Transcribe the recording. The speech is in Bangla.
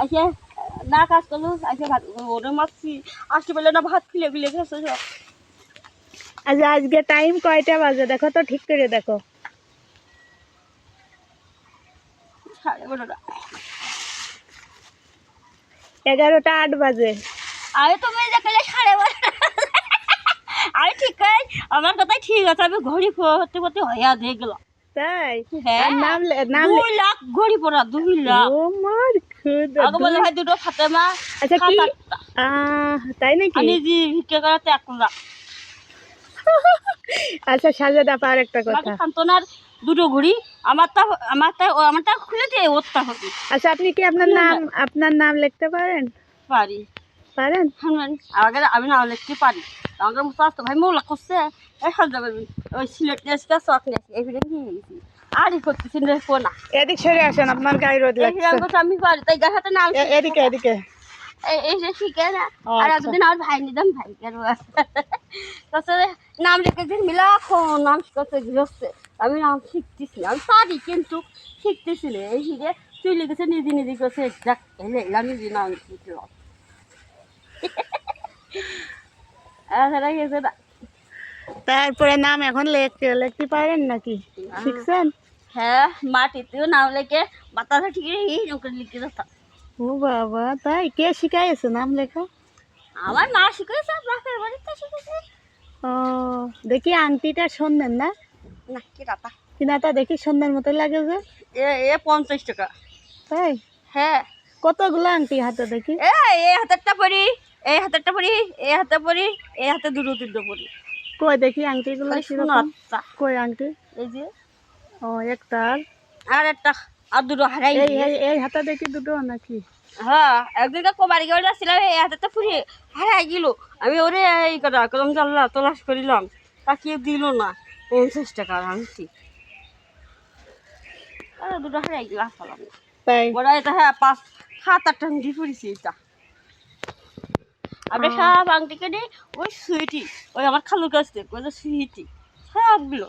আসে না কাজ করলো আসে ভাত ওরে মারছি আসতে পারলে না ভাত খুলে খুলে গেছে সব। আচ্ছা আজকে টাইম কয়টা বাজে দেখো তো ঠিক করে দেখো। 12:30। 11:08 বাজে। আমি তুমি দেখলে 12:30। আমি ঠিক আমার কথাই ঠিক আছে আমি ঘড়ি পড়তে পড়তে হইয়া দিয়ে গেলাম। তাই হ্যাঁ আর নাম 2 লাখ ঘড়ি পড়া 2 লাখ। ও মার খুদা আগে বলে ভাই দুটো ফাতেমা আচ্ছা কি 7-8টা তাই নাকি আমি জি ভিক্ষা করাতে 1 লাখ। আচ্ছা সাজেদা আর একটা আমাকে কথা। সান্তনার দুটো ঘড়ি আমারটা খুলে দিয়ে ওরটা হবে। আচ্ছা আপনি কি আপনার নাম লিখতে পারেন? পারি পারেন? আগে আমি না লিখতে পারি। আমাকে মুস্তাফা ভাই মৌলা করছে এই হাল যাবে ওই সিলেট নেসকা চক নেস এই ভিডিও কি গেছি আরই করতেছি রে কোনা এদিক সরে আসেন আপনার গায়ে রোদ এই লাগছে। রঙটা আমি পারি তাই গাহাতে নাম এদিকে এদিকে। এই যে শিখে না ও, আর আচ্ছা। একদিন আমার ভাই নিদাম ভাই কেন তাছাড়া নাম রেখে দিন মিলাখো নাম শিখাতে গেছে আমি নাম শিখতেছি আমি পারি কিন্তু শিখতেছি না এই হিরে তুই লিখেছে নিজে নিজে করছে যাক এলে এলাম নিজে নাম শিখলাম। গেছে না তারপরে নাম এখন লিখতে পারেন নাকি? শিখছেন? হ্যাঁ মাটিতেও নাম লেখে বাতাসা ঠিক এই নৌকা লিখে যেতাম। ও বাবা তাই কে শিখাইছে নাম লেখা? আমার মা শিখেছে বাপের বাড়িতে শিখেছে। ও দেখি আংটিটা সন্ধ্যের না না কি রাতা কিনাটা দেখি সন্ধ্যের মতো লাগে যে। এ 50 টাকা। তাই হ্যাঁ কতগুলো আংটি হাতে দেখি? এই হাতেরটা পরি এই হাতেরটা পরি এই হাতে পরি এই হাতে দুটো তিনটে পরি কই দেখি আংটিগুলো কিরকম? কই আংটি? এই যে ও একটা আর একটা আর দুটো হারাই এই হাতে দেখি দুটো নাকি? হ্যাঁ একদিনকে কোমারি গেলে ছিলাম এই হাতেরটা পুরি হারাই গেল আমি ওরে এই কথা কলম জানলা তলাশ করিলাম তাকে দিল না 50 টাকার আনছি আর দুটো হারাই গেল আসলাম তাই ওরা এটা হ্যাঁ 5-7-8টা আংটি পড়েছি এটা আমরা সব আংটি কেটে ওই সুইটি ওই আমার খালুর কাছ থেকে ওই যে সুইটি সবগুলো